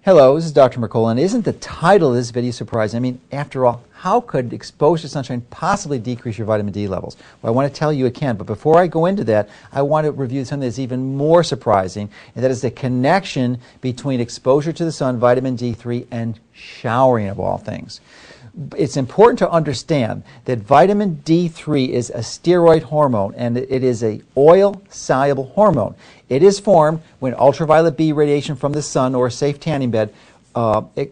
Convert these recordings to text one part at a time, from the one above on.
Hello, this is Dr. Mercola, and isn't the title of this video surprising? I mean, after all, how could exposure to sunshine possibly decrease your vitamin D levels? Well, I want to tell you it can, but before I go into that, I want to review something that's even more surprising, and that is the connection between exposure to the sun, vitamin D3, and showering of all things. It's important to understand that vitamin D3 is a steroid hormone, and it is an oil-soluble hormone. It is formed when ultraviolet B radiation from the sun or a safe tanning bed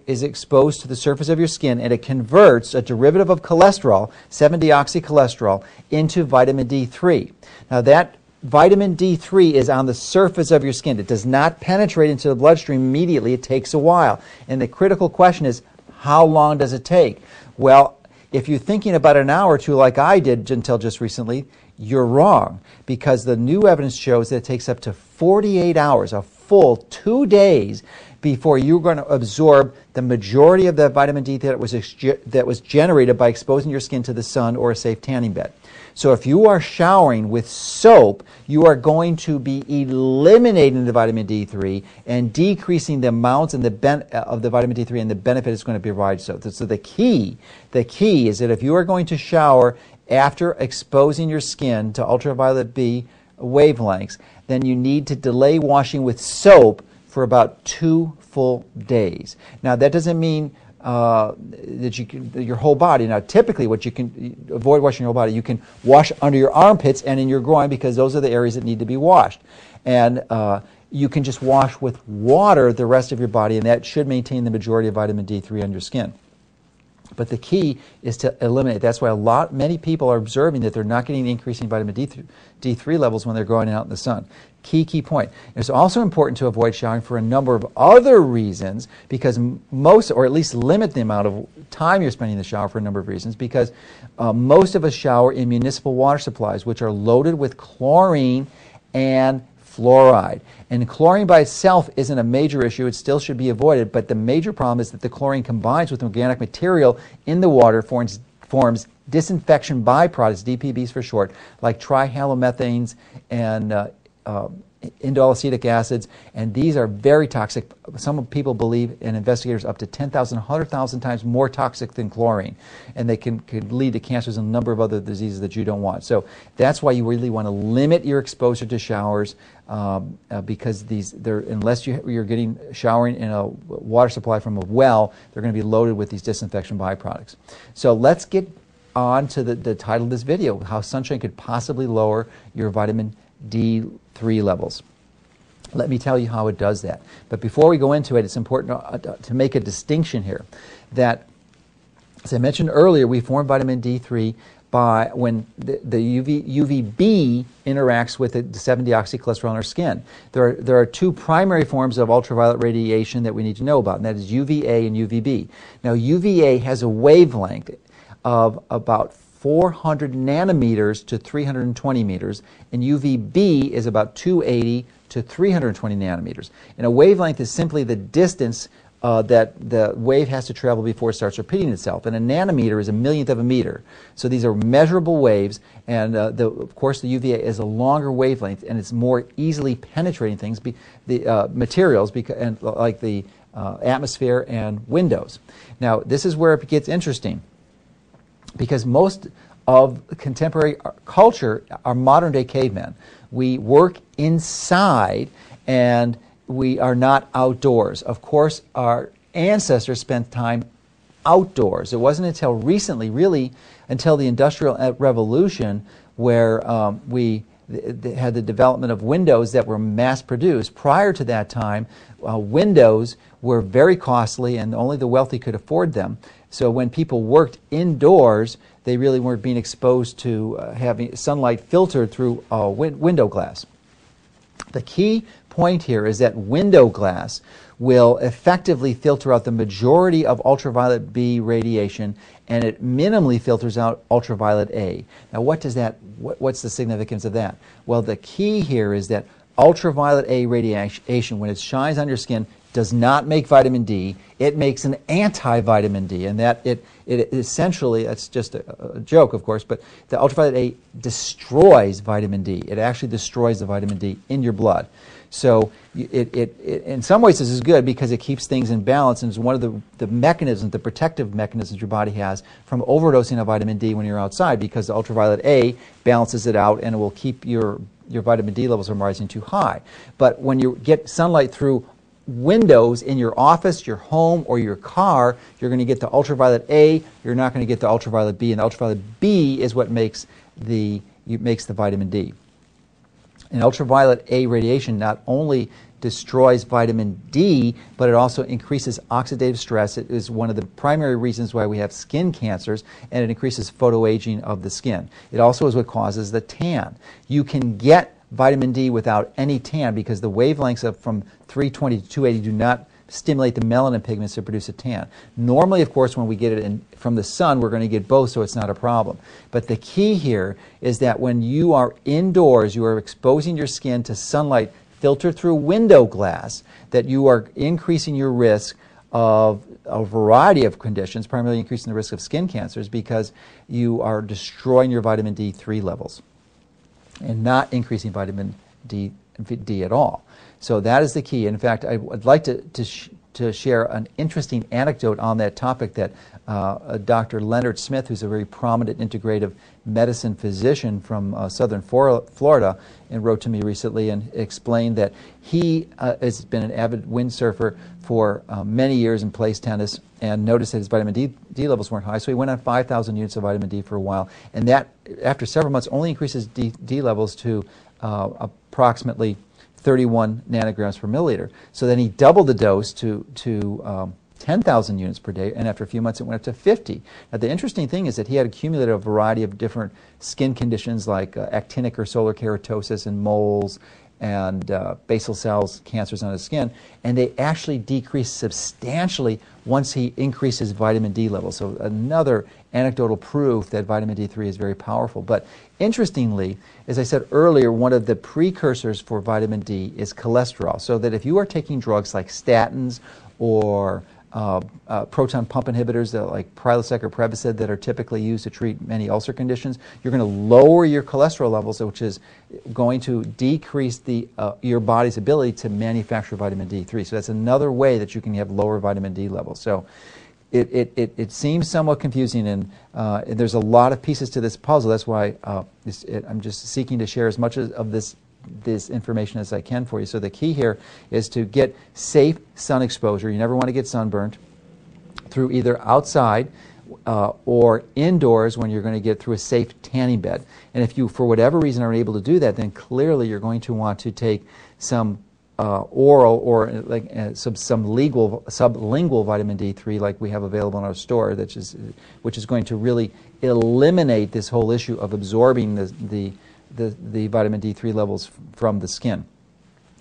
is exposed to the surface of your skin, and it converts a derivative of cholesterol, 7-deoxycholesterol, into vitamin D3. Now that vitamin D3 is on the surface of your skin. It does not penetrate into the bloodstream immediately. It takes a while. And the critical question is, how long does it take? Well, if you're thinking about an hour or two like I did until just recently, you're wrong, because the new evidence shows that it takes up to 48 hours, a full 2 days, before you're going to absorb the majority of the vitamin D that was generated by exposing your skin to the sun or a safe tanning bed. So if you are showering with soap, you are going to be eliminating the vitamin D3 and decreasing the amounts and of the vitamin D3 and the benefit it's going to provide. So the key is that if you are going to shower after exposing your skin to ultraviolet B wavelengths, then you need to delay washing with soap for about 2 full days. Now that doesn't mean that your whole body. Now typically what you can avoid washing your whole body, you can wash under your armpits and in your groin, because those are the areas that need to be washed. And you can just wash with water the rest of your body, and that should maintain the majority of vitamin D3 on your skin. But the key is to eliminate. That's why many people are observing that they're not getting increasing vitamin D3 levels when they're going out in the sun. Key point. It's also important to avoid showering for a number of other reasons, because most, or at least limit the amount of time you're spending in the shower for a number of reasons, because most of us shower in municipal water supplies, which are loaded with chlorine and fluoride. And chlorine by itself isn't a major issue. It still should be avoided, but the major problem is that the chlorine combines with organic material in the water, forms disinfection byproducts, DPBs for short, like trihalomethanes and indolacetic acids, and these are very toxic. Some people believe, and investigators, up to 10,000, 100,000 times more toxic than chlorine, and they could lead to cancers and a number of other diseases that you don't want. So that's why you really want to limit your exposure to showers, because unless you're getting showering in a water supply from a well, they're going to be loaded with these disinfection byproducts. So let's get on to the title of this video, how sunshine could possibly lower your vitamin D3 levels. Let me tell you how it does that. But before we go into it, it's important to make a distinction here that, as I mentioned earlier, we form vitamin D3 by when the UVB interacts with the 7-deoxycholesterol in our skin. There are two primary forms of ultraviolet radiation that we need to know about, and that is UVA and UVB. Now, UVA has a wavelength of about 400 nanometers to 320 meters, and UVB is about 280 to 320 nanometers. And a wavelength is simply the distance that the wave has to travel before it starts repeating itself. And a nanometer is a millionth of a meter. So these are measurable waves, and of course the UVA is a longer wavelength, and it's more easily penetrating things, the materials, like the atmosphere and windows. Now this is where it gets interesting, because most of contemporary culture are modern-day cavemen. We work inside, and we are not outdoors. Of course, our ancestors spent time outdoors. It wasn't until recently, really, until the Industrial Revolution, where we had the development of windows that were mass-produced. Prior to that time, windows were very costly, and only the wealthy could afford them. So when people worked indoors, they really weren't being exposed to having sunlight filtered through window glass. The key point here is that window glass will effectively filter out the majority of ultraviolet B radiation, and it minimally filters out ultraviolet A. Now what's the significance of that? Well, the key here is that ultraviolet A radiation, when it shines on your skin, does not make vitamin D. It makes an anti-vitamin D, and that it essentially, that's just a joke, of course, but the ultraviolet A destroys vitamin D. It actually destroys the vitamin D in your blood. So in some ways this is good because it keeps things in balance, and it's one of the mechanisms, the protective mechanisms your body has from overdosing of vitamin D when you're outside, because the ultraviolet A balances it out and it will keep your vitamin D levels from rising too high. But when you get sunlight through windows in your office, your home, or your car, you're going to get the ultraviolet A, you're not going to get the ultraviolet B, and the ultraviolet B is what makes the vitamin D. And ultraviolet A radiation not only destroys vitamin D, but it also increases oxidative stress. It is one of the primary reasons why we have skin cancers, and it increases photoaging of the skin. It also is what causes the tan. You can get vitamin D without any tan because the wavelengths of from 320 to 280 do not stimulate the melanin pigments to produce a tan. Normally, of course, when we get it from the sun, we're going to get both, so it's not a problem. But the key here is that when you are indoors, you are exposing your skin to sunlight filtered through window glass, that you are increasing your risk of a variety of conditions, primarily increasing the risk of skin cancers, because you are destroying your vitamin D3 levels and not increasing vitamin D at all. So that is the key. In fact, I would like to share an interesting anecdote on that topic that Dr. Leonard Smith, who's a very prominent integrative medicine physician from southern Florida, and wrote to me recently and explained that he has been an avid windsurfer for many years and plays tennis, and noticed that his vitamin D levels weren't high, so he went on 5,000 units of vitamin D for a while, and that, after several months, only increases D levels to approximately 31 nanograms per milliliter. So then he doubled the dose to 10,000 units per day, and after a few months it went up to 50. Now the interesting thing is that he had accumulated a variety of different skin conditions like actinic or solar keratosis and moles and basal cells, cancers on his skin, and they actually decreased substantially once he increased his vitamin D level. So another anecdotal proof that vitamin D3 is very powerful. But interestingly, as I said earlier, one of the precursors for vitamin D is cholesterol. So that if you are taking drugs like statins or proton pump inhibitors like Prilosec or Prevacid that are typically used to treat many ulcer conditions, you're going to lower your cholesterol levels, which is going to decrease your body's ability to manufacture vitamin D3. So that's another way that you can have lower vitamin D levels. So it seems somewhat confusing, and there's a lot of pieces to this puzzle. That's why I'm just seeking to share as much of this information as I can for you. So the key here is to get safe sun exposure. You never want to get sunburned through either outside or indoors when you're going to get through a safe tanning bed. And if you, for whatever reason, are unable to do that, then clearly you're going to want to take some oral or like some sublingual vitamin D3 like we have available in our store, which is going to really eliminate this whole issue of absorbing the vitamin D3 levels from the skin.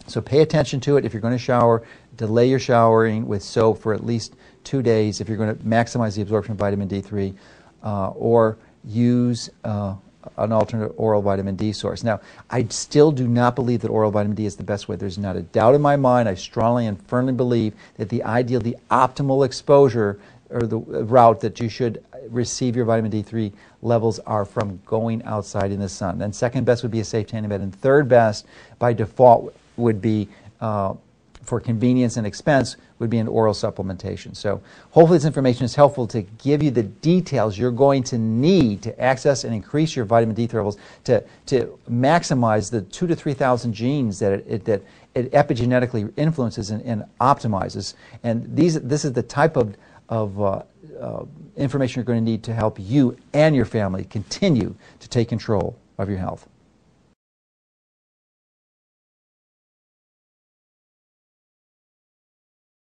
So pay attention to it. If you're going to shower, delay your showering with soap for at least 2 days if you're going to maximize the absorption of vitamin D3, or use an alternate oral vitamin D source. Now, I still do not believe that oral vitamin D is the best way. There's not a doubt in my mind. I strongly and firmly believe that the optimal exposure, or the route that you should receive your vitamin D3 levels, are from going outside in the sun. Then second best would be a safe tanning bed, and third best by default would be, for convenience and expense, would be an oral supplementation. So hopefully this information is helpful to give you the details you're going to need to access and increase your vitamin D levels to maximize the 2,000 to 3,000 genes that it epigenetically influences and optimizes. And this is the type of information you're going to need to help you and your family continue to take control of your health.